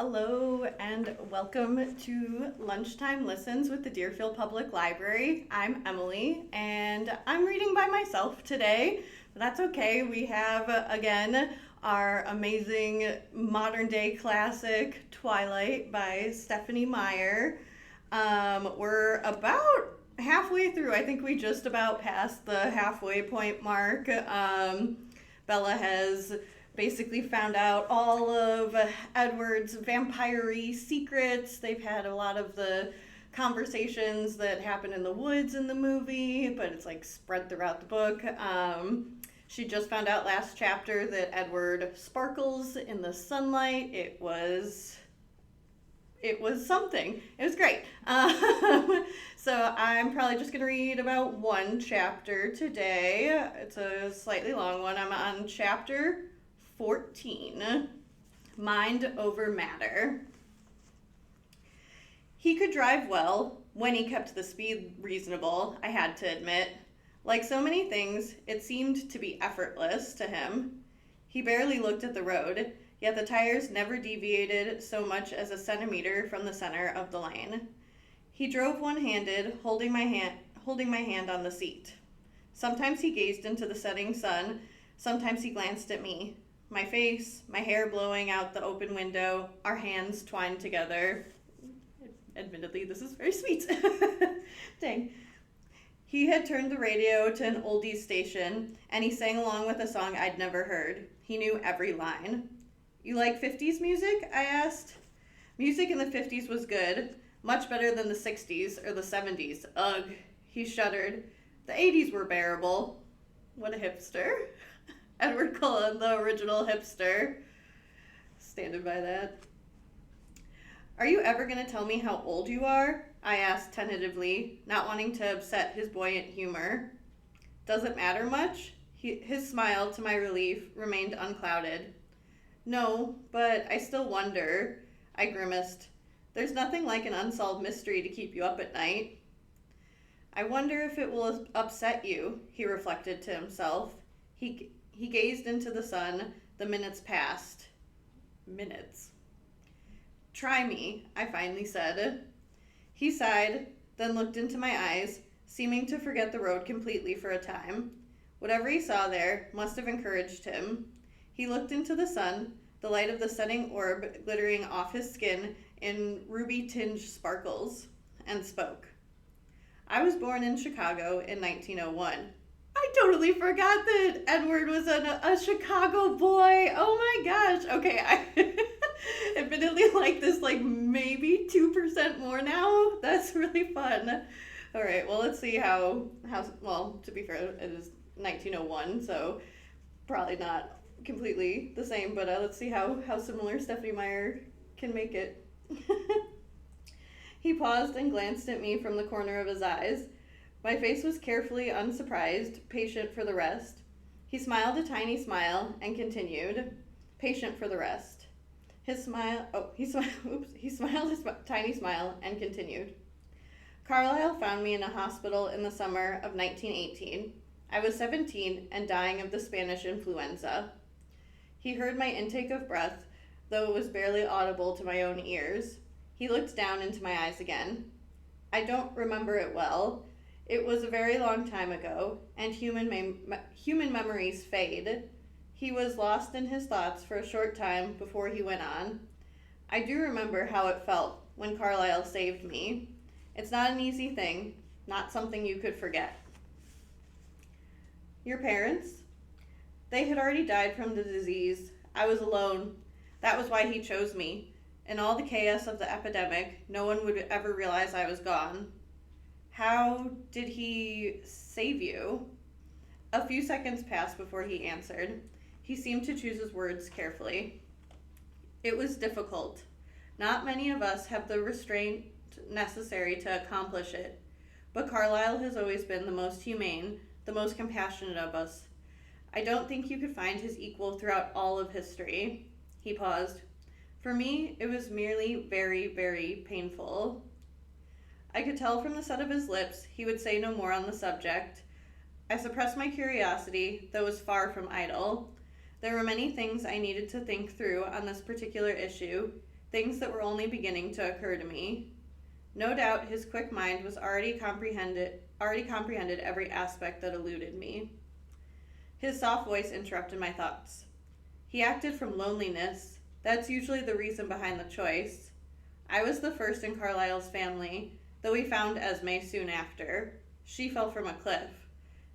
Hello and welcome to Lunchtime Listens with the Deerfield Public Library. I'm Emily and I'm reading by myself today, but that's okay. We have again our amazing modern day classic Twilight by Stephanie Meyer. We're about halfway through. I think we just about passed the halfway point mark. Bella has basically found out all of Edward's vampire-y secrets. They've had a lot of the conversations that happen in the woods in the movie, but it's like spread throughout the book. She just found out last chapter that Edward sparkles in the sunlight. It was something. It was great. So I'm probably just going to read about one chapter today. It's a slightly long one. I'm on chapter 14, Mind Over Matter. He could drive well when he kept the speed reasonable, I had to admit. Like so many things, it seemed to be effortless to him. He barely looked at the road, yet the tires never deviated so much as a centimeter from the center of the lane. He drove one-handed, holding my hand on the seat. Sometimes he gazed into the setting sun, sometimes he glanced at me. My face, my hair blowing out the open window, our hands twined together. Admittedly, this is very sweet. Dang. He had turned the radio to an oldies station, and he sang along with a song I'd never heard. He knew every line. You like 50s music? I asked. Music in the 50s was good, much better than the 60s or the 70s. Ugh, he shuddered. The 80s were bearable. What a hipster. Edward Cullen, the original hipster. Standing by that. Are you ever going to tell me how old you are? I asked tentatively, not wanting to upset his buoyant humor. Does it matter much? His smile, to my relief, remained unclouded. No, but I still wonder, I grimaced. There's nothing like an unsolved mystery to keep you up at night. I wonder if it will upset you, he reflected to himself. He gazed into the sun. The minutes passed. Minutes. Try me, I finally said. He sighed, then looked into my eyes, seeming to forget the road completely for a time. Whatever he saw there must have encouraged him. He looked into the sun, the light of the setting orb glittering off his skin in ruby-tinged sparkles, and spoke. I was born in Chicago in 1901. I totally forgot that Edward was a Chicago boy. Oh my gosh. Okay, I admittedly like this like maybe 2% more now. That's really fun. All right, well, let's see how well, to be fair, it is 1901, so probably not completely the same, but let's see how similar Stephanie Meyer can make it. He paused and glanced at me from the corner of his eyes. My face was carefully unsurprised, patient for the rest. He smiled a tiny smile and continued, patient for the rest. He smiled his tiny smile and continued. Carlisle found me in a hospital in the summer of 1918. I was 17 and dying of the Spanish influenza. He heard my intake of breath, though it was barely audible to my own ears. He looked down into my eyes again. I don't remember it well. It was a very long time ago, and human memories fade. He was lost in his thoughts for a short time before he went on. I do remember how it felt when Carlisle saved me. It's not an easy thing, not something you could forget. Your parents? They had already died from the disease. I was alone. That was why he chose me. In all the chaos of the epidemic, no one would ever realize I was gone. How did he save you? A few seconds passed before he answered. He seemed to choose his words carefully. It was difficult. Not many of us have the restraint necessary to accomplish it, but Carlisle has always been the most humane, the most compassionate of us. I don't think you could find his equal throughout all of history. He paused. For me, it was merely very, very painful. I could tell from the set of his lips he would say no more on the subject. I suppressed my curiosity, though it was far from idle. There were many things I needed to think through on this particular issue. things that were only beginning to occur to me. No doubt his quick mind was already comprehended every aspect that eluded me. His soft voice interrupted my thoughts. He acted from loneliness. That's usually the reason behind the choice. I was the first in Carlisle's family, though we found Esme soon after. She fell from a cliff.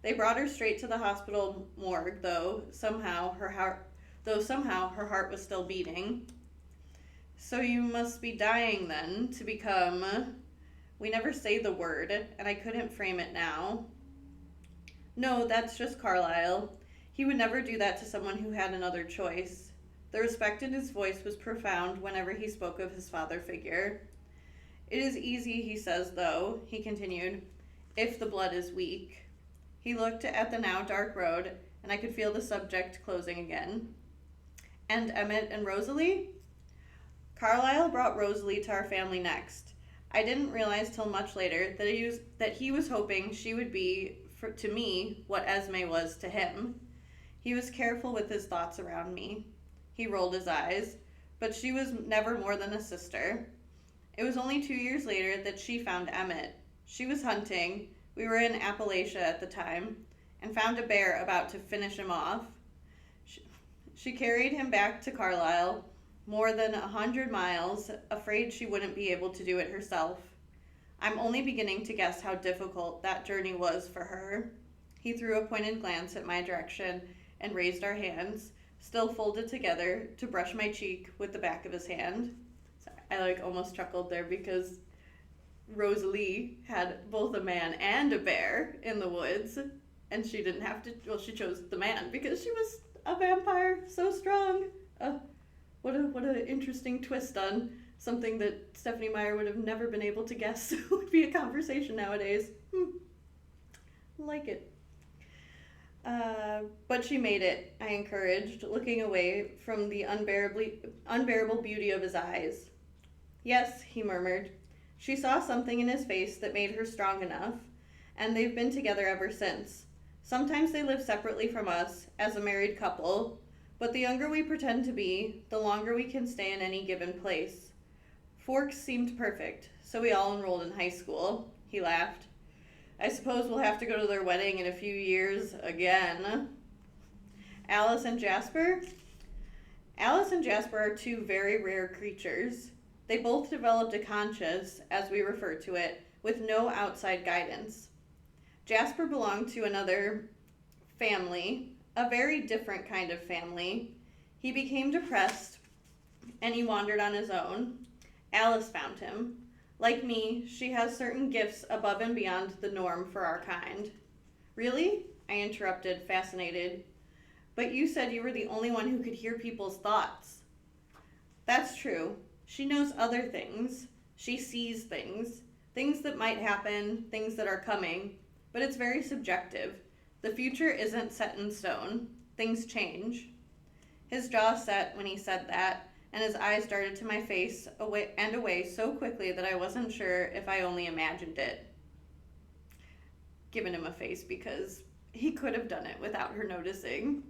They brought her straight to the hospital morgue, though somehow her heart was still beating. So you must be dying then to become... We never say the word, and I couldn't frame it now. No, that's just Carlisle. He would never do that to someone who had another choice. The respect in his voice was profound whenever he spoke of his father figure. It is easy, he says, though, he continued, if the blood is weak. He looked at the now dark road, and I could feel the subject closing again. And Emmett and Rosalie? Carlisle brought Rosalie to our family next. I didn't realize till much later that he was hoping she would be, to me, what Esme was to him. He was careful with his thoughts around me. He rolled his eyes, but she was never more than a sister. It was only 2 years later that she found Emmett. She was hunting, we were in Appalachia at the time, and found a bear about to finish him off. She carried him back to Carlisle, more than 100 miles, afraid she wouldn't be able to do it herself. I'm only beginning to guess how difficult that journey was for her. He threw a pointed glance at my direction and raised our hands, still folded together, to brush my cheek with the back of his hand. So I almost chuckled there because Rosalie had both a man and a bear in the woods, and she didn't have to, she chose the man because she was a vampire, so strong. What an interesting twist on something that Stephenie Meyer would have never been able to guess would be a conversation nowadays. Like it. But she made it, I encouraged, looking away from the unbearable beauty of his eyes. Yes, he murmured. She saw something in his face that made her strong enough, and they've been together ever since. Sometimes they live separately from us, as a married couple, but the younger we pretend to be, the longer we can stay in any given place. Forks seemed perfect, so we all enrolled in high school. He laughed. I suppose we'll have to go to their wedding in a few years again. Alice and Jasper? Alice and Jasper are two very rare creatures. They both developed a conscience, as we refer to it, with no outside guidance. Jasper belonged to another family, a very different kind of family. He became depressed, and he wandered on his own. Alice found him. Like me, she has certain gifts above and beyond the norm for our kind. Really? I interrupted, fascinated. But you said you were the only one who could hear people's thoughts. That's true. She knows other things. She sees things. Things that might happen, things that are coming. But it's very subjective. The future isn't set in stone. Things change. His jaw set when he said that, and his eyes darted to my face away so quickly that I wasn't sure if I only imagined it. Giving him a face because he could have done it without her noticing.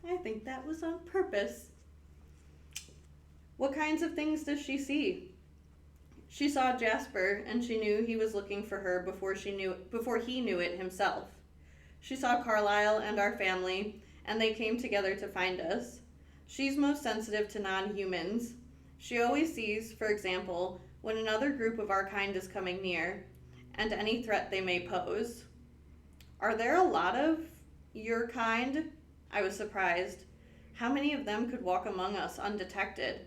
I think that was on purpose. What kinds of things does she see? She saw Jasper, and she knew he was looking for her before he knew it himself. She saw Carlisle and our family, and they came together to find us. She's most sensitive to non-humans. She always sees, for example, when another group of our kind is coming near, and any threat they may pose. Are there a lot of your kind? I was surprised. How many of them could walk among us undetected?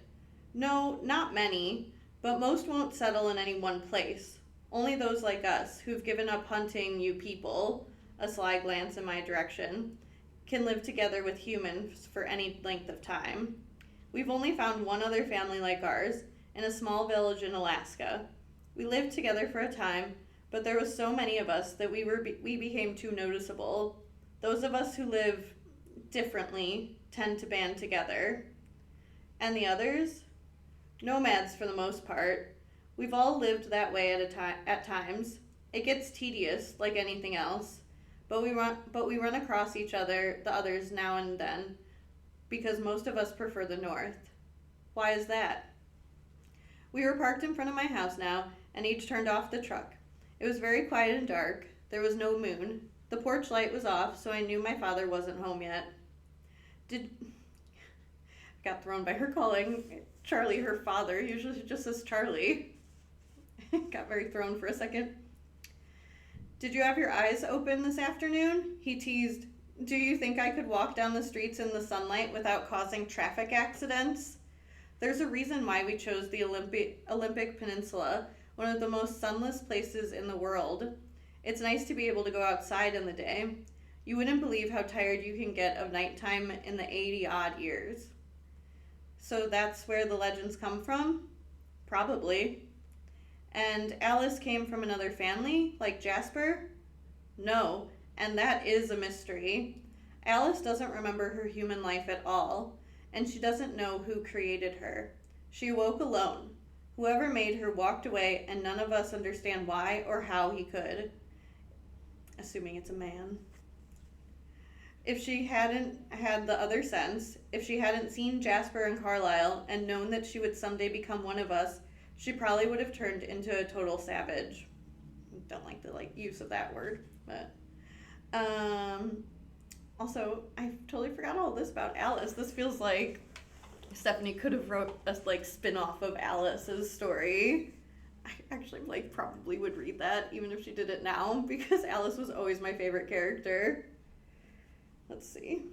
No, not many, but most won't settle in any one place. Only those like us, who've given up hunting you people, a sly glance in my direction, can live together with humans for any length of time. We've only found one other family like ours, in a small village in Alaska. We lived together for a time, but there was so many of us that we became too noticeable. Those of us who live differently tend to band together. And the others? Nomads for the most part. We've all lived that way at times. It gets tedious, like anything else, but we run across the others now and then, because most of us prefer the north. Why is that? We were parked in front of my house now, and each turned off the truck. It was very quiet and dark. There was no moon. The porch light was off, so I knew my father wasn't home yet. I got thrown by her calling Charlie her father. Usually she just says Charlie. Got very thrown for a second. Did you have your eyes open this afternoon? He teased. Do you think I could walk down the streets in the sunlight without causing traffic accidents? There's a reason why we chose the Olympic Peninsula, one of the most sunless places in the world. It's nice to be able to go outside in the day. You wouldn't believe how tired you can get of nighttime in the 80-odd years. So that's where the legends come from? Probably. And Alice came from another family, like Jasper? No, and that is a mystery. Alice doesn't remember her human life at all, and she doesn't know who created her. She awoke alone. Whoever made her walked away, and none of us understand why or how he could. Assuming it's a man. If she hadn't had the other sense, if she hadn't seen Jasper and Carlisle and known that she would someday become one of us, she probably would have turned into a total savage. Don't like the use of that word, but also I totally forgot all this about Alice. This feels like Stephanie could have wrote a spin-off of Alice's story. I actually probably would read that even if she did it now, because Alice was always my favorite character. Let's see.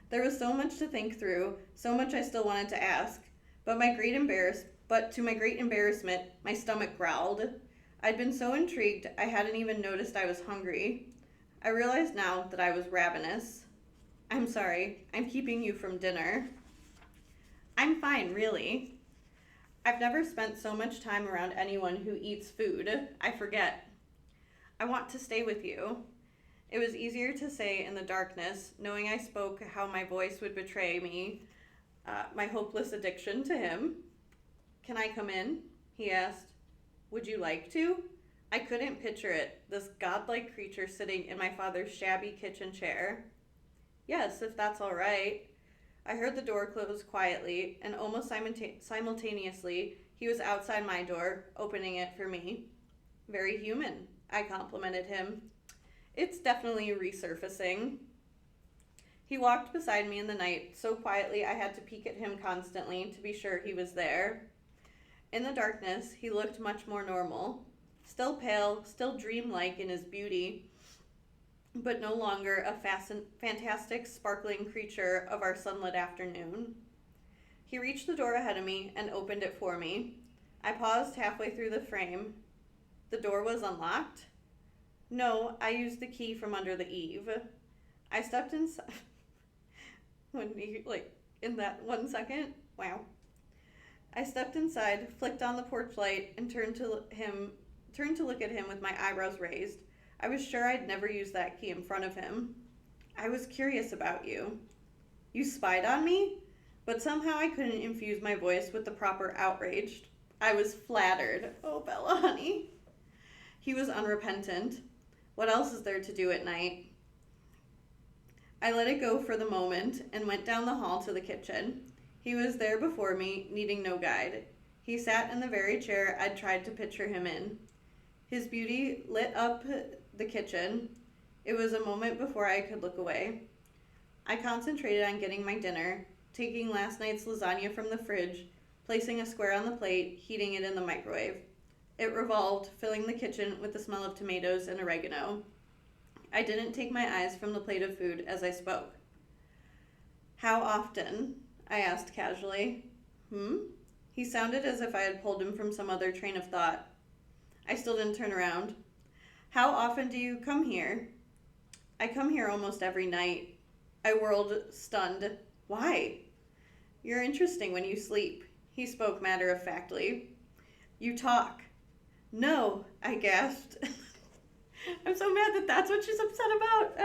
There was so much to think through, so much I still wanted to ask, but to my great embarrassment, my stomach growled. I'd been so intrigued I hadn't even noticed I was hungry. I realized now that I was ravenous. I'm sorry, I'm keeping you from dinner. I'm fine, really. I've never spent so much time around anyone who eats food. I forget. I want to stay with you. It was easier to say in the darkness, knowing I spoke how my voice would betray me, my hopeless addiction to him. Can I come in? He asked. Would you like to? I couldn't picture it, this godlike creature sitting in my father's shabby kitchen chair. Yes, if that's all right. I heard the door close quietly, and almost simultaneously, he was outside my door, opening it for me. Very human, I complimented him. It's definitely resurfacing. He walked beside me in the night, so quietly I had to peek at him constantly to be sure he was there. In the darkness, he looked much more normal. Still pale, still dreamlike in his beauty, but no longer a fantastic, sparkling creature of our sunlit afternoon. He reached the door ahead of me and opened it for me. I paused halfway through the frame. The door was unlocked? No, I used the key from under the eave. I stepped inside. In that 1 second? Wow. I stepped inside, flicked on the porch light, and turned to look at him with my eyebrows raised. I was sure I'd never use that key in front of him. I was curious about you. You spied on me? But somehow I couldn't infuse my voice with the proper outrage. I was flattered. Oh, Bella, honey. He was unrepentant. What else is there to do at night? I let it go for the moment and went down the hall to the kitchen. He was there before me, needing no guide. He sat in the very chair I'd tried to picture him in. His beauty lit up the kitchen. It was a moment before I could look away. I concentrated on getting my dinner, taking last night's lasagna from the fridge, placing a square on the plate, heating it in the microwave. It revolved, filling the kitchen with the smell of tomatoes and oregano. I didn't take my eyes from the plate of food as I spoke. How often? I asked casually. He sounded as if I had pulled him from some other train of thought. I still didn't turn around. How often do you come here? I come here almost every night. I whirled, stunned. Why? You're interesting when you sleep, he spoke matter-of-factly. You talk. No, I gasped. I'm so mad that that's what she's upset about.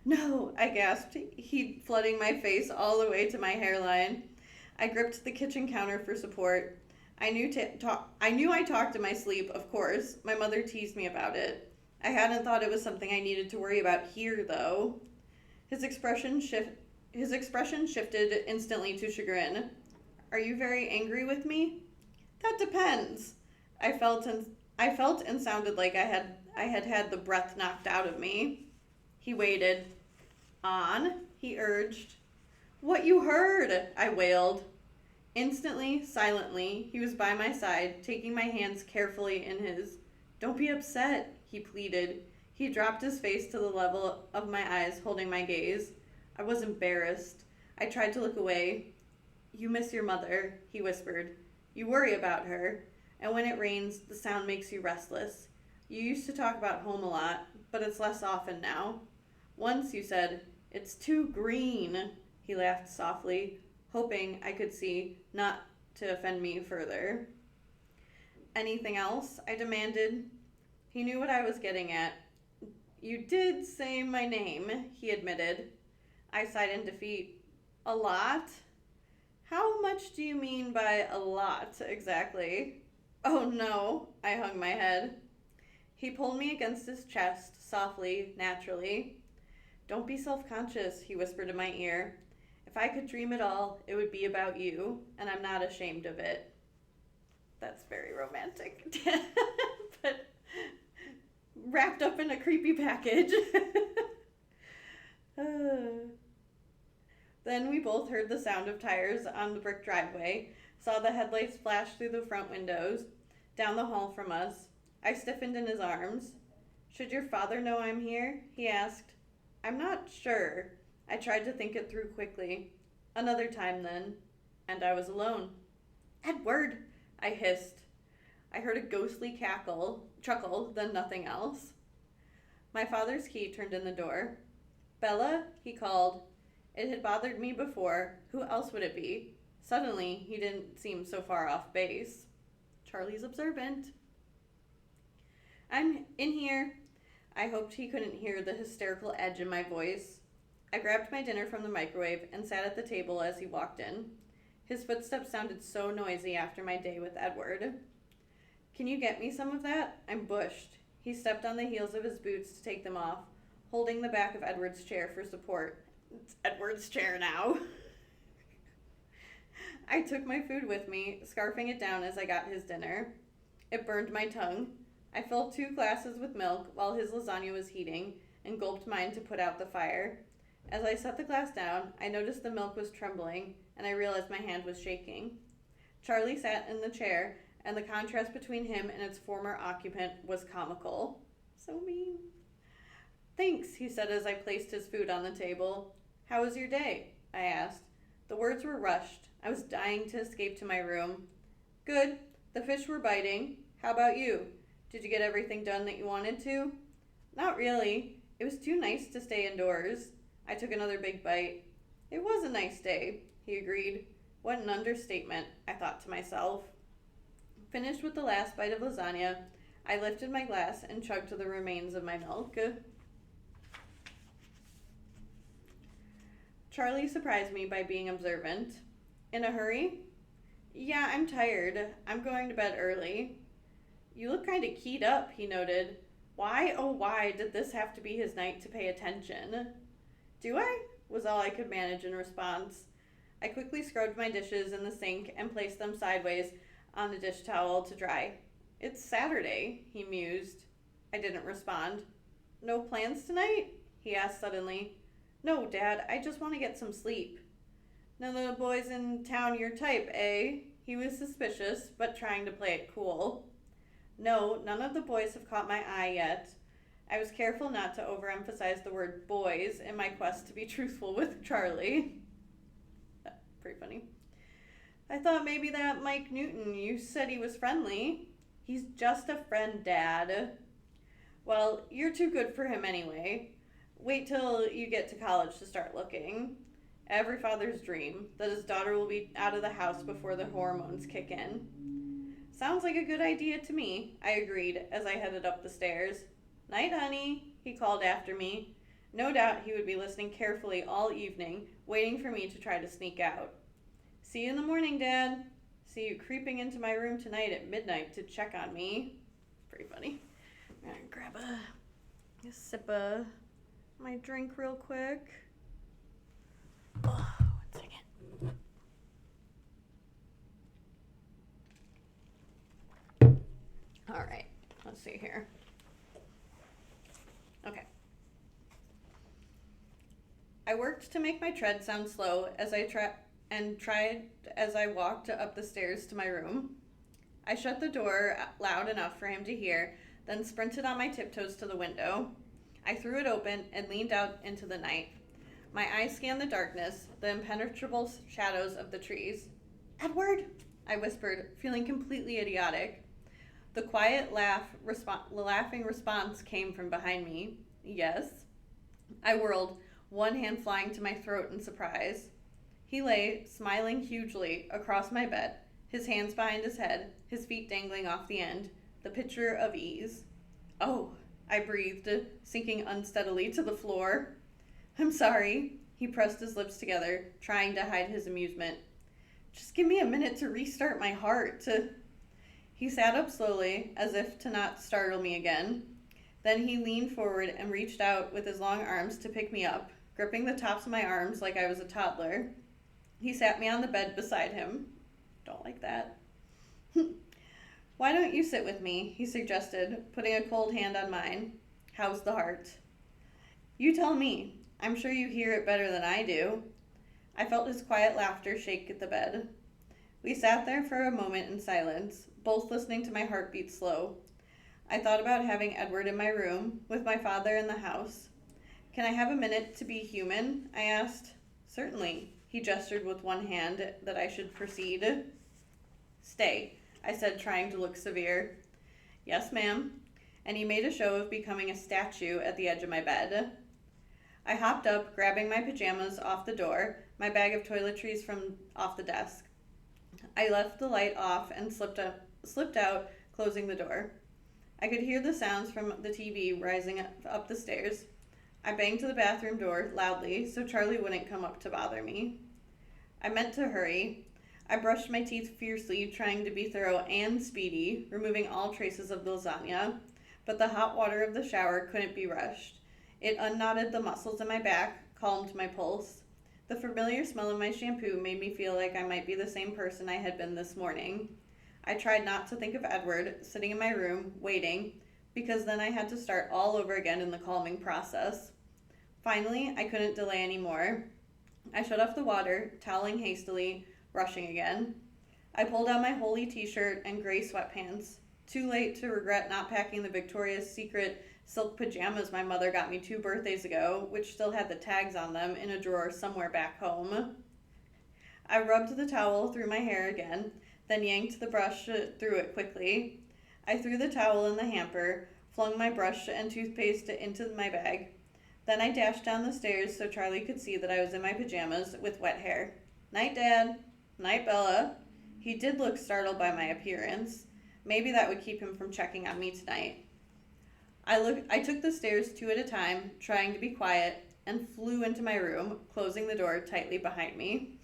No, I gasped, heat flooding my face all the way to my hairline. I gripped the kitchen counter for support. I knew I talked in my sleep, of course. My mother teased me about it. I hadn't thought it was something I needed to worry about here, though. His expression shifted instantly to chagrin. Are you very angry with me? That depends. I felt and sounded like I had the breath knocked out of me. He waited. On, he urged. What you heard, I wailed. Instantly, silently, he was by my side, taking my hands carefully in his. Don't be upset, he pleaded. He dropped his face to the level of my eyes, holding my gaze. I was embarrassed. I tried to look away. You miss your mother, he whispered. You worry about her, and when it rains, the sound makes you restless. You used to talk about home a lot, but it's less often now. Once you said, it's too green. He laughed softly, hoping I could see, not to offend me further. Anything else? I demanded. He knew what I was getting at. You did say my name, he admitted. I sighed in defeat. A lot? How much do you mean by a lot, exactly? Oh no, I hung my head. He pulled me against his chest, softly, naturally. Don't be self-conscious, he whispered in my ear. If I could dream at all, it would be about you, and I'm not ashamed of it. That's very romantic, but wrapped up in a creepy package. Then we both heard the sound of tires on the brick driveway, saw the headlights flash through the front windows, down the hall from us. I stiffened in his arms. Should your father know I'm here? He asked. I'm not sure. I tried to think it through quickly. Another time then. And I was alone. Edward, I hissed. I heard a ghostly chuckle, then nothing else. My father's key turned in the door. Bella, he called. It had bothered me before. Who else would it be? Suddenly, he didn't seem so far off base. Charlie's observant. I'm in here. I hoped he couldn't hear the hysterical edge in my voice. I grabbed my dinner from the microwave and sat at the table as he walked in. His footsteps sounded so noisy after my day with Edward. Can you get me some of that? I'm bushed. He stepped on the heels of his boots to take them off, holding the back of Edward's chair for support. It's Edward's chair now. I took my food with me, scarfing it down as I got his dinner. It burned my tongue. I filled 2 glasses with milk while his lasagna was heating and gulped mine to put out the fire. As I set the glass down, I noticed the milk was trembling and I realized my hand was shaking. Charlie sat in the chair, and the contrast between him and its former occupant was comical. So mean. Thanks, he said as I placed his food on the table. How was your day? I asked. The words were rushed. I was dying to escape to my room. Good. The fish were biting. How about you? Did you get everything done that you wanted to? Not really. It was too nice to stay indoors. I took another big bite. It was a nice day, he agreed. What an understatement, I thought to myself. Finished with the last bite of lasagna, I lifted my glass and chugged the remains of my milk. Charlie surprised me by being observant. In a hurry? Yeah, I'm tired. I'm going to bed early. You look kind of keyed up, he noted. Why, oh why, did this have to be his night to pay attention? Do I? Was all I could manage in response. I quickly scrubbed my dishes in the sink and placed them sideways on the dish towel to dry. It's Saturday, he mused. I didn't respond. No plans tonight? He asked suddenly. No, Dad, I just want to get some sleep. None of the boys in town your type, eh? He was suspicious, but trying to play it cool. No, none of the boys have caught my eye yet. I was careful not to overemphasize the word boys in my quest to be truthful with Charlie. Pretty funny. I thought maybe that Mike Newton, you said he was friendly. He's just a friend, Dad. Well, you're too good for him anyway. Wait till you get to college to start looking. Every father's dream, that his daughter will be out of the house before the hormones kick in. Sounds like a good idea to me, I agreed as I headed up the stairs. Night, honey, he called after me. No doubt he would be listening carefully all evening, waiting for me to try to sneak out. See you in the morning, Dad. See you creeping into my room tonight at midnight to check on me. Pretty funny. I'm gonna grab a sip of my drink real quick. Oh, 1 second. see here. Okay. I worked to make my tread sound slow as I tried as I walked up the stairs to my room. I shut the door loud enough for him to hear, then sprinted on my tiptoes to the window. I threw it open and leaned out into the night. My eyes scanned the darkness, the impenetrable shadows of the trees. "Edward," I whispered, feeling completely idiotic. The quiet laughing response came from behind me. "Yes." I whirled, one hand flying to my throat in surprise. He lay, smiling hugely, across my bed, his hands behind his head, his feet dangling off the end, the picture of ease. "Oh," I breathed, sinking unsteadily to the floor. "I'm sorry." He pressed his lips together, trying to hide his amusement. "Just give me a minute to restart my heart." He sat up slowly, as if to not startle me again. Then he leaned forward and reached out with his long arms to pick me up, gripping the tops of my arms like I was a toddler. He sat me on the bed beside him. Don't like that. "Why don't you sit with me?" he suggested, putting a cold hand on mine. "How's the heart?" "You tell me. I'm sure you hear it better than I do." I felt his quiet laughter shake the bed. We sat there for a moment in silence, both listening to my heartbeat slow. I thought about having Edward in my room, with my father in the house. "Can I have a minute to be human?" I asked. "Certainly." He gestured with one hand that I should proceed. "Stay," I said, trying to look severe. "Yes, ma'am." And he made a show of becoming a statue at the edge of my bed. I hopped up, grabbing my pajamas off the door, my bag of toiletries from off the desk. I left the light off and slipped out, closing the door. I could hear the sounds from the TV rising up the stairs. I banged to the bathroom door loudly so Charlie wouldn't come up to bother me. I meant to hurry. I brushed my teeth fiercely, trying to be thorough and speedy, removing all traces of the lasagna, but the hot water of the shower couldn't be rushed. It unknotted the muscles in my back, calmed my pulse. The familiar smell of my shampoo made me feel like I might be the same person I had been this morning. I tried not to think of Edward, sitting in my room, waiting, because then I had to start all over again in the calming process. Finally, I couldn't delay anymore. I shut off the water, toweling hastily, rushing again. I pulled out my holy t-shirt and gray sweatpants. Too late to regret not packing the Victoria's Secret silk pajamas my mother got me 2 birthdays ago, which still had the tags on them, in a drawer somewhere back home. I rubbed the towel through my hair again, then yanked the brush through it quickly. I threw the towel in the hamper, flung my brush and toothpaste into my bag. Then I dashed down the stairs so Charlie could see that I was in my pajamas with wet hair. "Night, Dad." "Night, Bella." He did look startled by my appearance. Maybe that would keep him from checking on me tonight. I took the stairs 2 at a time, trying to be quiet, and flew into my room, closing the door tightly behind me.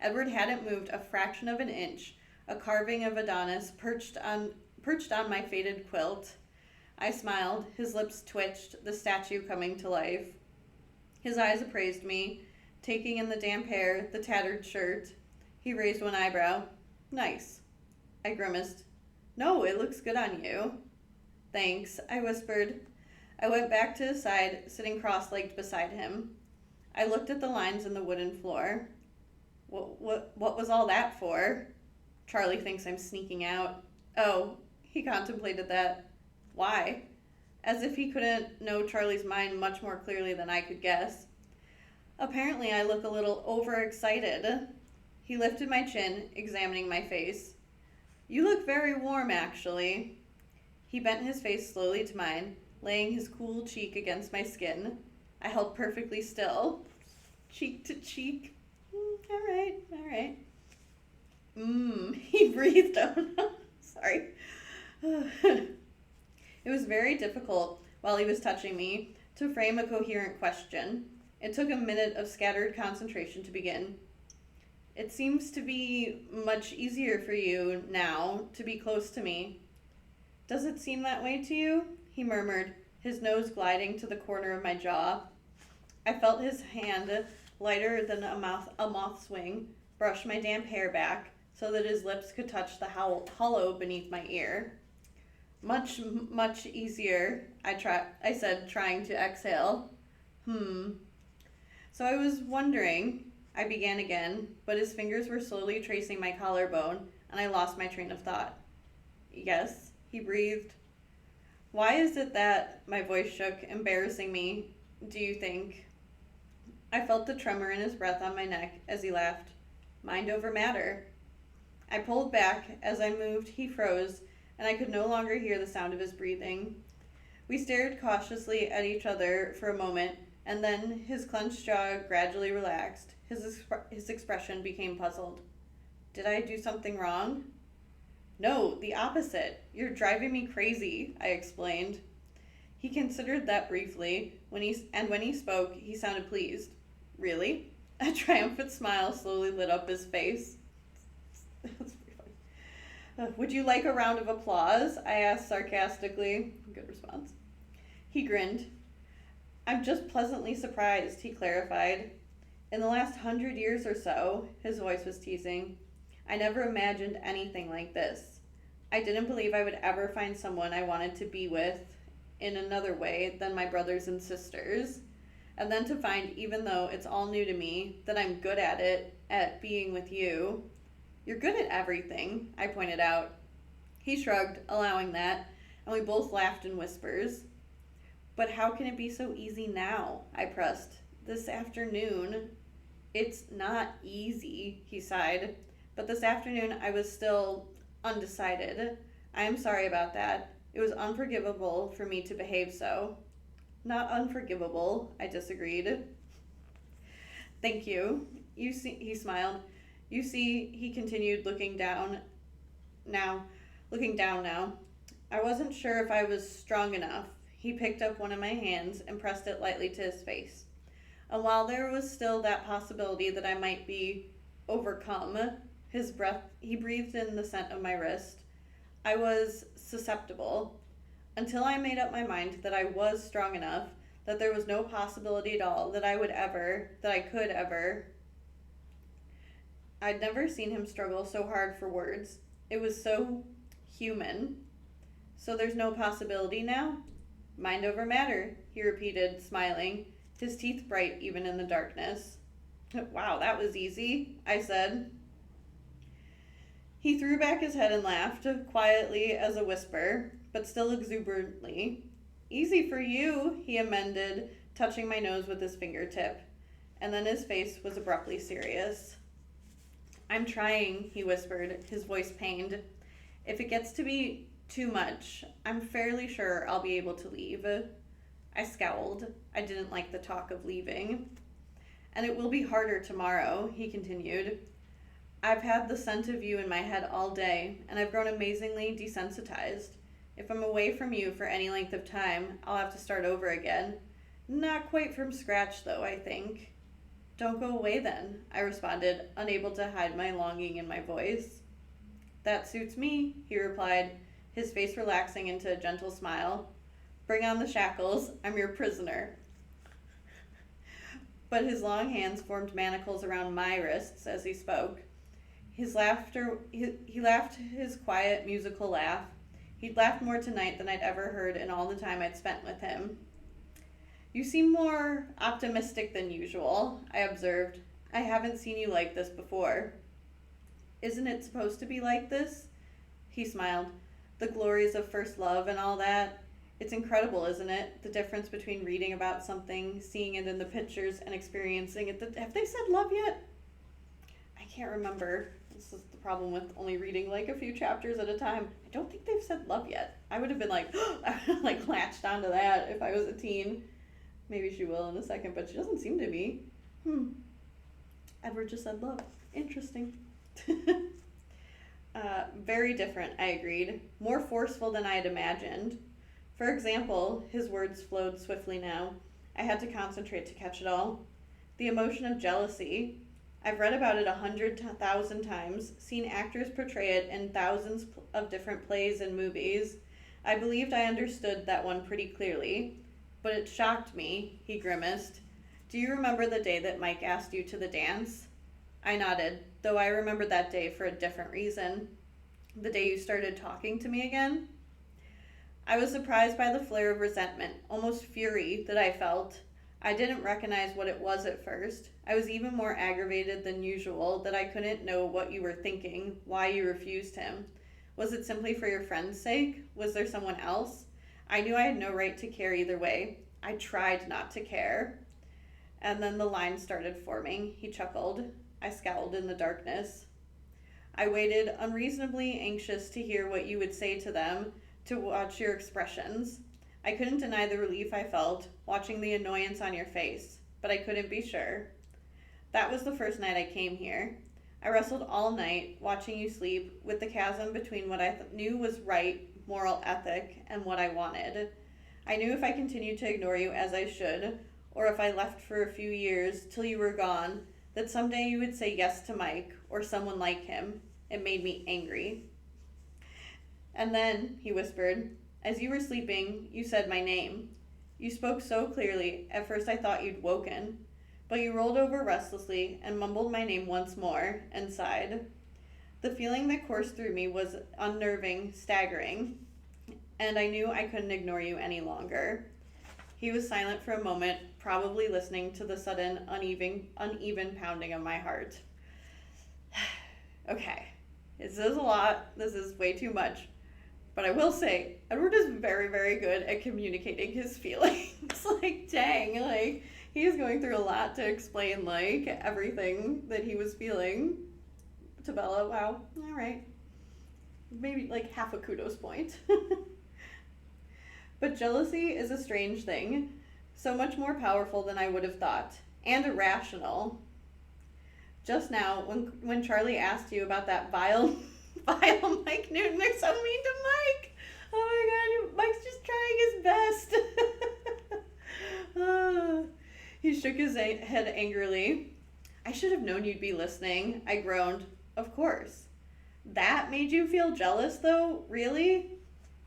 Edward hadn't moved a fraction of an inch, a carving of Adonis perched on my faded quilt. I smiled, his lips twitched, the statue coming to life. His eyes appraised me, taking in the damp hair, the tattered shirt. He raised one eyebrow. "Nice." I grimaced. "No, it looks good on you." "Thanks," I whispered. I went back to his side, sitting cross-legged beside him. I looked at the lines in the wooden floor. What was all that for?" "Charlie thinks I'm sneaking out." "Oh," he contemplated that. "Why?" As if he couldn't know Charlie's mind much more clearly than I could guess. "Apparently I look a little overexcited." He lifted my chin, examining my face. "You look very warm, actually." He bent his face slowly to mine, laying his cool cheek against my skin. I held perfectly still. Cheek to cheek. All right. He breathed out. Sorry. It was very difficult, while he was touching me, to frame a coherent question. It took a minute of scattered concentration to begin. "It seems to be much easier for you, now, to be close to me." "Does it seem that way to you?" he murmured, his nose gliding to the corner of my jaw. I felt his hand, lighter than a moth's wing, brush my damp hair back, so that his lips could touch the hollow beneath my ear. Much, much easier, I said, trying to exhale. Hmm. So I was wondering, I began again, but his fingers were slowly tracing my collarbone, and I lost my train of thought. Yes, he breathed. Why is it that my voice shook, embarrassing me, do you think? I felt the tremor in his breath on my neck as he laughed. Mind over matter. I pulled back. As I moved, he froze, and I could no longer hear the sound of his breathing. We stared cautiously at each other for a moment, and then his clenched jaw gradually relaxed. His expression became puzzled. Did I do something wrong? No, the opposite. You're driving me crazy, I explained. He considered that briefly, when he spoke, he sounded pleased. Really? A triumphant smile slowly lit up his face. That's pretty funny. Would you like a round of applause? I asked sarcastically. Good response. He grinned. I'm just pleasantly surprised, he clarified. In the last 100 years or so, his voice was teasing, I never imagined anything like this. I didn't believe I would ever find someone I wanted to be with in another way than my brothers and sisters. And then to find, even though it's all new to me, that I'm good at it, at being with you. You're good at everything, I pointed out. He shrugged, allowing that, and we both laughed in whispers. But how can it be so easy now? I pressed. This afternoon. It's not easy, he sighed. But this afternoon I was still undecided. I am sorry about that. It was unforgivable for me to behave so. Not unforgivable, I disagreed. Thank you. You see, he smiled. You see, he continued, looking down now. I wasn't sure if I was strong enough. He picked up one of my hands and pressed it lightly to his face. And while there was still that possibility that I might be overcome, he breathed in the scent of my wrist. I was susceptible. Until I made up my mind that I was strong enough, that there was no possibility at all that I could ever. I'd never seen him struggle so hard for words. It was so human. So there's no possibility now? Mind over matter, he repeated, smiling, his teeth bright even in the darkness. Wow, that was easy, I said. He threw back his head and laughed, quietly as a whisper, but still exuberantly. Easy for you, he amended, touching my nose with his fingertip. And then his face was abruptly serious. I'm trying, he whispered, his voice pained. If it gets to be too much, I'm fairly sure I'll be able to leave. I scowled. I didn't like the talk of leaving. And it will be harder tomorrow, he continued. I've had the scent of you in my head all day, and I've grown amazingly desensitized. If I'm away from you for any length of time, I'll have to start over again. Not quite from scratch, though, I think. Don't go away then, I responded, unable to hide my longing in my voice. That suits me, he replied, his face relaxing into a gentle smile. Bring on the shackles, I'm your prisoner. But his long hands formed manacles around my wrists as he spoke. His laughter, he laughed his quiet, musical laugh. He'd laughed more tonight than I'd ever heard in all the time I'd spent with him. You seem more optimistic than usual, I observed. I haven't seen you like this before. Isn't it supposed to be like this? He smiled. The glories of first love and all that. It's incredible, isn't it? The difference between reading about something, seeing it in the pictures, and experiencing it. Have they said love yet? I can't remember. This is the problem with only reading like a few chapters at a time. I don't think they've said love yet. I would have been like, like latched onto that if I was a teen. Maybe she will in a second, but she doesn't seem to be. Edward just said love. Interesting. Very different, I agreed. More forceful than I had imagined. For example, his words flowed swiftly now. I had to concentrate to catch it all. The emotion of jealousy. I've read about it 100,000 times, seen actors portray it in thousands of different plays and movies. I believed I understood that one pretty clearly, but it shocked me, he grimaced. Do you remember the day that Mike asked you to the dance? I nodded, though I remembered that day for a different reason. The day you started talking to me again? I was surprised by the flare of resentment, almost fury, that I felt. I didn't recognize what it was at first. I was even more aggravated than usual that I couldn't know what you were thinking, why you refused him. Was it simply for your friend's sake? Was there someone else? I knew I had no right to care either way. I tried not to care. And then the line started forming. He chuckled. I scowled in the darkness. I waited, unreasonably anxious to hear what you would say to them, to watch your expressions. I couldn't deny the relief I felt, watching the annoyance on your face, but I couldn't be sure. That was the first night I came here. I wrestled all night, watching you sleep, with the chasm between what I knew was right, moral ethic, and what I wanted. I knew if I continued to ignore you as I should, or if I left for a few years till you were gone, that someday you would say yes to Mike, or someone like him. It made me angry. And then, he whispered, as you were sleeping, you said my name. You spoke so clearly, at first I thought you'd woken. But you rolled over restlessly and mumbled my name once more and sighed. The feeling that coursed through me was unnerving, staggering, and I knew I couldn't ignore you any longer. He was silent for a moment, probably listening to the sudden, uneven pounding of my heart. Okay, this is a lot. This is way too much. But I will say, Edward is very, very good at communicating his feelings. Like, dang, like, he is going through a lot to explain, like, everything that he was feeling to Bella. Wow, all right. Maybe, like, half a kudos point. But jealousy is a strange thing, so much more powerful than I would have thought, and irrational. Just now, when Charlie asked you about that vile Mike Newton, they're so mean to Mike. Oh my God, Mike's just trying his best. He shook his head angrily. I should have known you'd be listening, I groaned. Of course. That made you feel jealous, though? Really?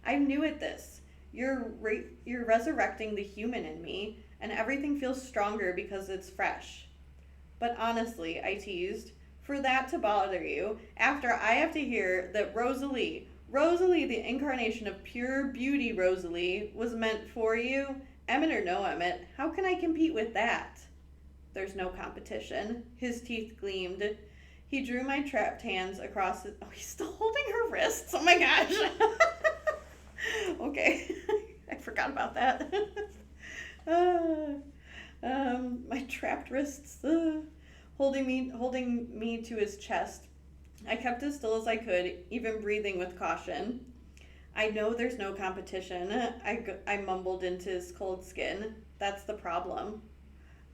I knew it this. You're resurrecting the human in me, and everything feels stronger because it's fresh. But honestly, I teased, for that to bother you, after I have to hear that Rosalie, the incarnation of pure beauty Rosalie, was meant for you, Emmett or no Emmett, how can I compete with that? There's no competition. His teeth gleamed. He drew my trapped hands across his... Oh, he's still holding her wrists. Oh my gosh. Okay. I forgot about that. My trapped wrists. Holding me to his chest. I kept as still as I could, even breathing with caution. I know there's no competition, I mumbled into his cold skin. That's the problem.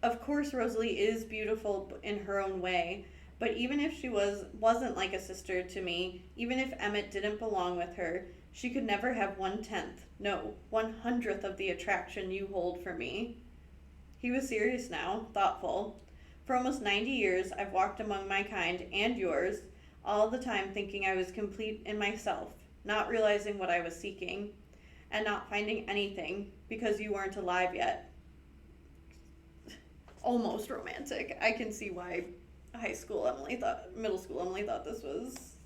Of course Rosalie is beautiful in her own way, but even if she wasn't like a sister to me, even if Emmett didn't belong with her, she could never have 1/10, no, 1/100th of the attraction you hold for me. He was serious now, thoughtful. For almost 90 years, I've walked among my kind and yours, all the time thinking I was complete in myself, not realizing what I was seeking, and not finding anything because you weren't alive yet. Almost romantic. I can see why middle school Emily thought this was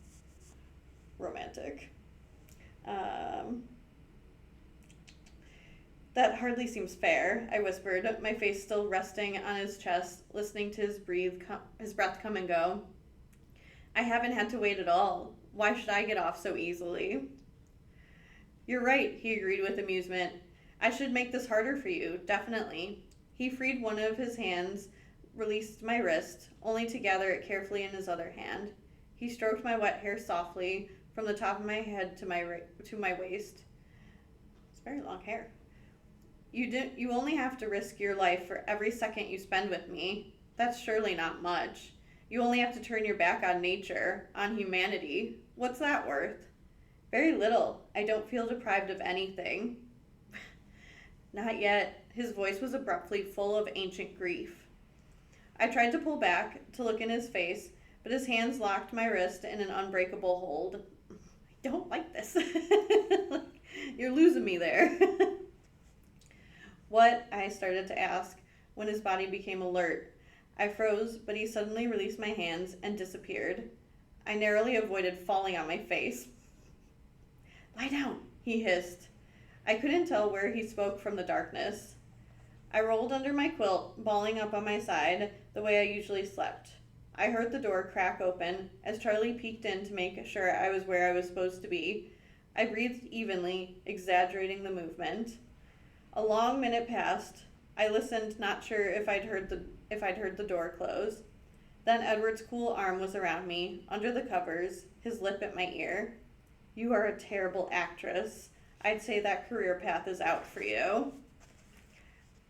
romantic. That hardly seems fair, I whispered, my face still resting on his chest, listening to his breath come and go. I haven't had to wait at all. Why should I get off so easily? You're right, he agreed with amusement. I should make this harder for you, definitely. He freed one of his hands, released my wrist, only to gather it carefully in his other hand. He stroked my wet hair softly, from the top of my head to my waist. It's very long hair. You only have to risk your life for every second you spend with me. That's surely not much. You only have to turn your back on nature, on humanity. What's that worth? Very little. I don't feel deprived of anything. Not yet. His voice was abruptly full of ancient grief. I tried to pull back, to look in his face, but his hands locked my wrist in an unbreakable hold. I don't like this. You're losing me there. What? I started to ask, when his body became alert. I froze, but he suddenly released my hands and disappeared. I narrowly avoided falling on my face. Lie down, he hissed. I couldn't tell where he spoke from the darkness. I rolled under my quilt, balling up on my side, the way I usually slept. I heard the door crack open as Charlie peeked in to make sure I was where I was supposed to be. I breathed evenly, exaggerating the movement. A long minute passed. I listened, not sure if I'd heard the door close. Then Edward's cool arm was around me, under the covers, his lip at my ear. You are a terrible actress. I'd say that career path is out for you.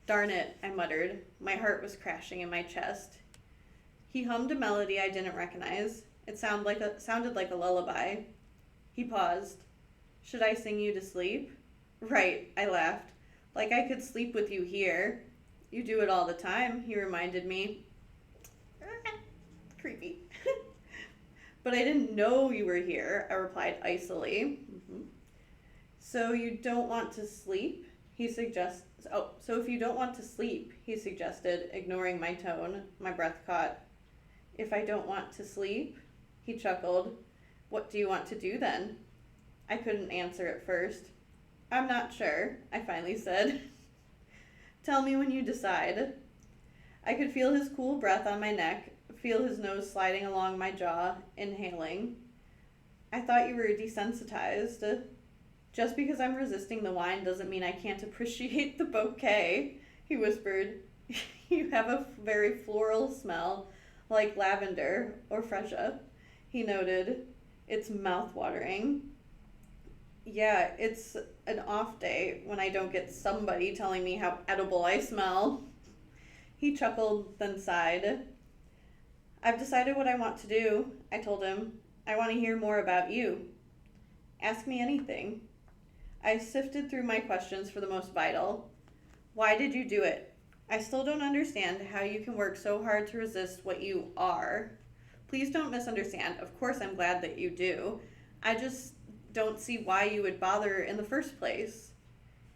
Darn it, I muttered. My heart was crashing in my chest. He hummed a melody I didn't recognize. It sounded like a lullaby. He paused. Should I sing you to sleep? Right, I laughed. Like I could sleep with you here. You do it all the time, he reminded me. Creepy. But I didn't know you were here, I replied icily. So you don't want to sleep? So if you don't want to sleep, he suggested, ignoring my tone. My breath caught. If I don't want to sleep? He chuckled. What do you want to do then? I couldn't answer at first. I'm not sure, I finally said. Tell me when you decide. I could feel his cool breath on my neck, feel his nose sliding along my jaw, inhaling. I thought you were desensitized. Just because I'm resisting the wine doesn't mean I can't appreciate the bouquet, he whispered. You have a very floral smell, like lavender or freesia, he noted. It's mouth-watering. Yeah, it's an off day when I don't get somebody telling me how edible I smell. He chuckled, then sighed. I've decided what I want to do, I told him. I want to hear more about you. Ask me anything. I sifted through my questions for the most vital. Why did you do it? I still don't understand how you can work so hard to resist what you are. Please don't misunderstand. Of course I'm glad that you do. I just don't see why you would bother in the first place.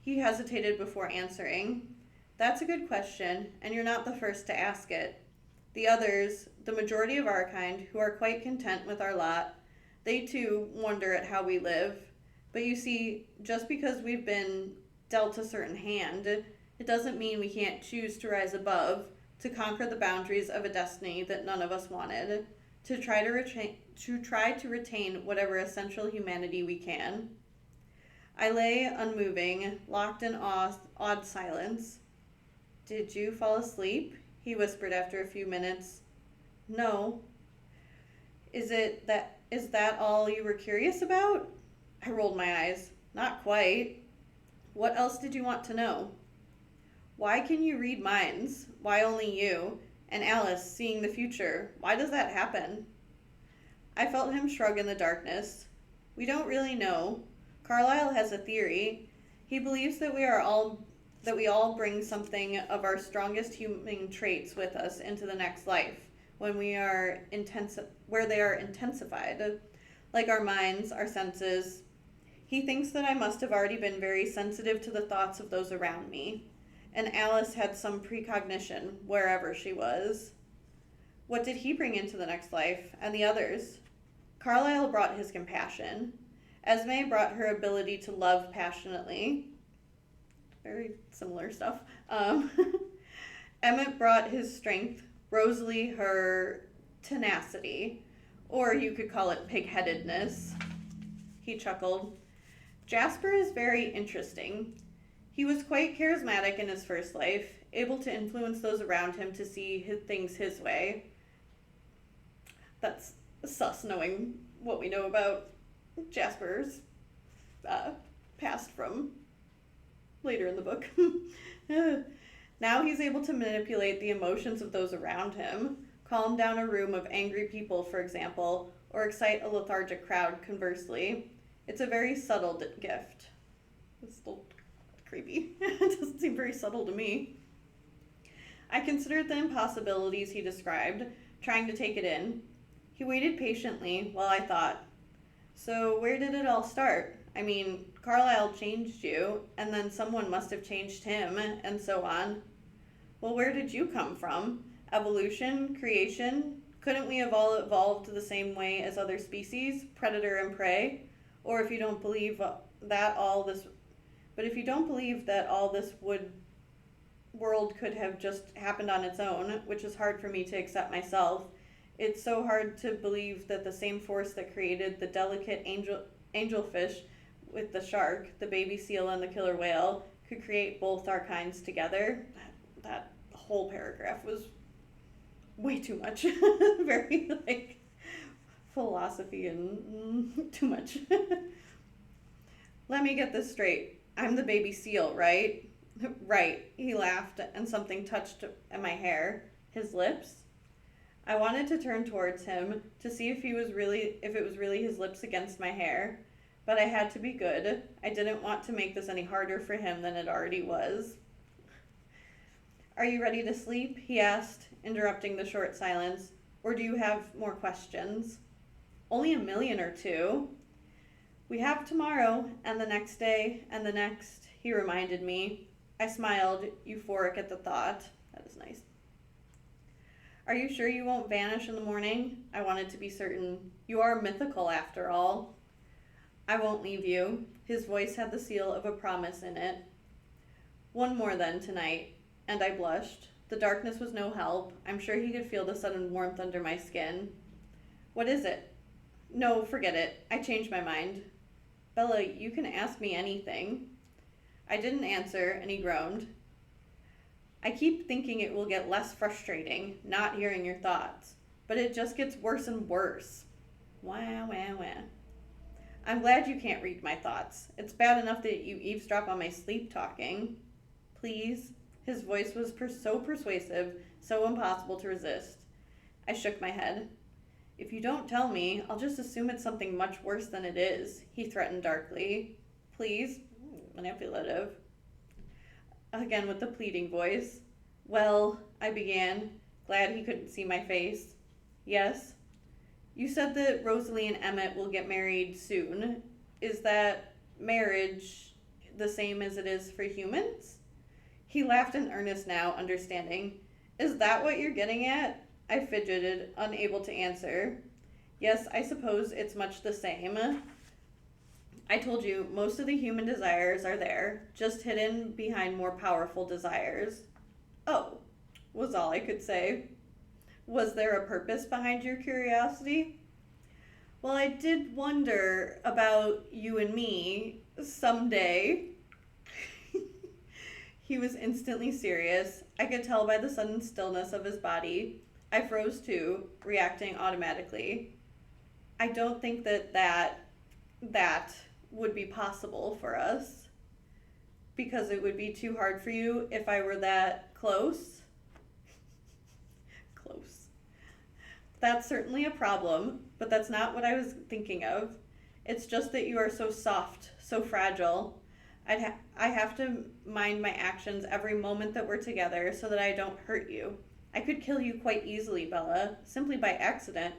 He hesitated before answering. That's a good question, and you're not the first to ask it. The others, the majority of our kind, who are quite content with our lot, they too wonder at how we live. But you see, just because we've been dealt a certain hand, it doesn't mean we can't choose to rise above, to conquer the boundaries of a destiny that none of us wanted, to try to retain whatever essential humanity we can. I lay unmoving, locked in awed silence. Did you fall asleep? He whispered after a few minutes. No. Is that all you were curious about? I rolled my eyes. Not quite. What else did you want to know? Why can you read minds? Why only you? And Alice, seeing the future. Why does that happen? I felt him shrug in the darkness. We don't really know. Carlyle has a theory. He believes that we all bring something of our strongest human traits with us into the next life, where they are intensified, like our minds, our senses. He thinks that I must have already been very sensitive to the thoughts of those around me, and Alice had some precognition wherever she was. What did he bring into the next life, and the others? Carlyle brought his compassion. Esme brought her ability to love passionately. Very similar stuff. Emmett brought his strength. Rosalie, her tenacity. Or you could call it pig-headedness. He chuckled. Jasper is very interesting. He was quite charismatic in his first life, able to influence those around him to see things his way. That's sus, knowing what we know about Jasper's past from later in the book. Now he's able to manipulate the emotions of those around him, calm down a room of angry people, for example, or excite a lethargic crowd, conversely. It's a very subtle gift. It's still creepy. It doesn't seem very subtle to me. I considered the impossibilities he described, trying to take it in. He waited patiently while I thought. So where did it all start? I mean, Carlyle changed you, and then someone must have changed him, and so on. Well, where did you come from? Evolution? Creation? Couldn't we have all evolved the same way as other species, predator and prey? Or if you don't believe that all this, But if you don't believe that all this world could have just happened on its own, which is hard for me to accept myself, it's so hard to believe that the same force that created the delicate angelfish with the shark, the baby seal, and the killer whale could create both our kinds together. That whole paragraph was way too much. Very, like, philosophy and too much. Let me get this straight. I'm the baby seal, right? Right. He laughed, and something touched at my hair. His lips. I wanted to turn towards him to see if it was really his lips against my hair, but I had to be good. I didn't want to make this any harder for him than it already was. Are you ready to sleep? He asked, interrupting the short silence. Or do you have more questions? Only a million or two. We have tomorrow, and the next day, and the next, he reminded me. I smiled, euphoric at the thought. That is nice. Are you sure you won't vanish in the morning? I wanted to be certain. You are mythical, after all. I won't leave you. His voice had the seal of a promise in it. One more then tonight, and I blushed. The darkness was no help. I'm sure he could feel the sudden warmth under my skin. What is it? No, forget it. I changed my mind. Bella, you can ask me anything. I didn't answer, and he groaned. I keep thinking it will get less frustrating, not hearing your thoughts, but it just gets worse and worse. Wah, wah, wah. I'm glad you can't read my thoughts. It's bad enough that you eavesdrop on my sleep talking. Please? His voice was so persuasive, so impossible to resist. I shook my head. If you don't tell me, I'll just assume it's something much worse than it is, he threatened darkly. Please? Manipulative. Again with the pleading voice. Well, I began, glad he couldn't see my face. Yes? You said that Rosalie and Emmett will get married soon. Is that marriage the same as it is for humans? He laughed in earnest now, understanding. Is that what you're getting at? I fidgeted, unable to answer. Yes, I suppose it's much the same. I told you, most of the human desires are there, just hidden behind more powerful desires. Oh, was all I could say. Was there a purpose behind your curiosity? Well, I did wonder about you and me someday. He was instantly serious. I could tell by the sudden stillness of his body. I froze too, reacting automatically. I don't think that would be possible for us, because it would be too hard for you if I were that close. Close. That's certainly a problem, but that's not what I was thinking of. It's just that you are so soft, so fragile. I have to mind my actions every moment that we're together so that I don't hurt you. I could kill you quite easily, Bella, simply by accident.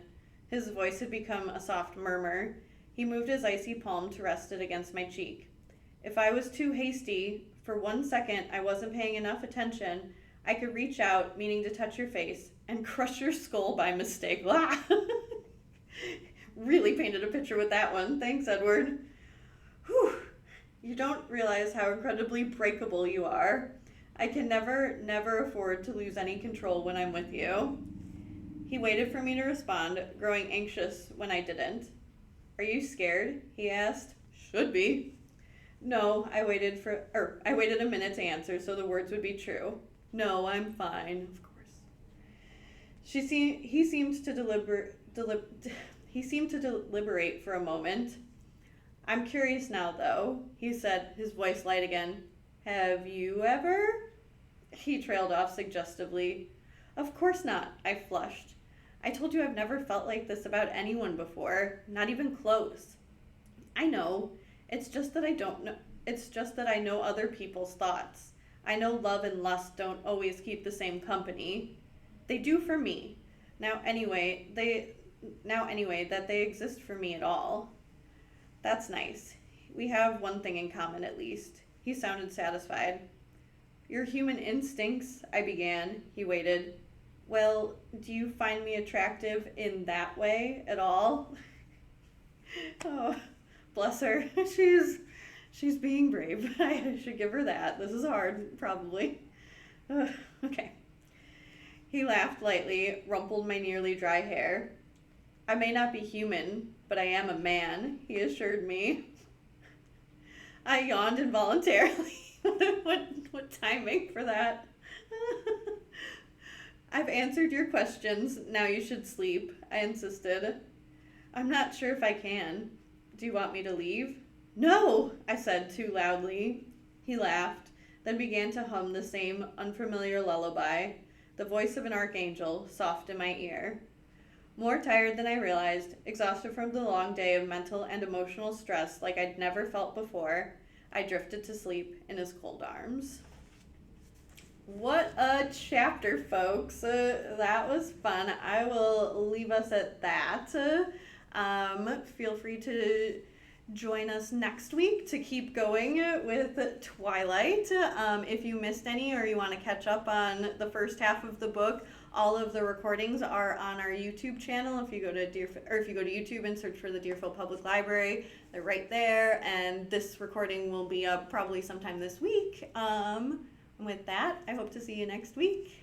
His voice had become a soft murmur. He moved his icy palm to rest it against my cheek. If I was too hasty, for 1 second I wasn't paying enough attention, I could reach out, meaning to touch your face, and crush your skull by mistake. Really painted a picture with that one. Thanks, Edward. Whew. You don't realize how incredibly breakable you are. I can never afford to lose any control when I'm with you. He waited for me to respond, growing anxious when I didn't. Are you scared? He asked. Should be. No, I waited a minute to answer so the words would be true. No, I'm fine, of course. He seemed to deliberate for a moment. I'm curious now, though, he said, his voice light again. Have you ever? He trailed off suggestively. Of course not, I flushed. I told you I've never felt like this about anyone before, not even close. I know. It's just that I know other people's thoughts. I know love and lust don't always keep the same company. They do for me. Now anyway, that they exist for me at all. That's nice. We have one thing in common at least. He sounded satisfied. Your human instincts, I began. He waited. Well, do you find me attractive in that way at all? Oh, bless her. She's being brave. I should give her that. This is hard, probably. Okay. He laughed lightly, rumpled my nearly dry hair. I may not be human, but I am a man, he assured me. I yawned involuntarily. What timing for that? I've answered your questions. Now you should sleep, I insisted. I'm not sure if I can. Do you want me to leave? No, I said too loudly. He laughed, then began to hum the same unfamiliar lullaby, the voice of an archangel, soft in my ear. More tired than I realized, exhausted from the long day of mental and emotional stress like I'd never felt before, I drifted to sleep in his cold arms. What a chapter, folks. That was fun. I will leave us at that. Feel free to join us next week to keep going with Twilight. If you missed any or you want to catch up on the first half of the book, all of the recordings are on our YouTube channel. If you go to YouTube and search for the Deerfield Public Library, they're right there. And this recording will be up probably sometime this week. With that, I hope to see you next week.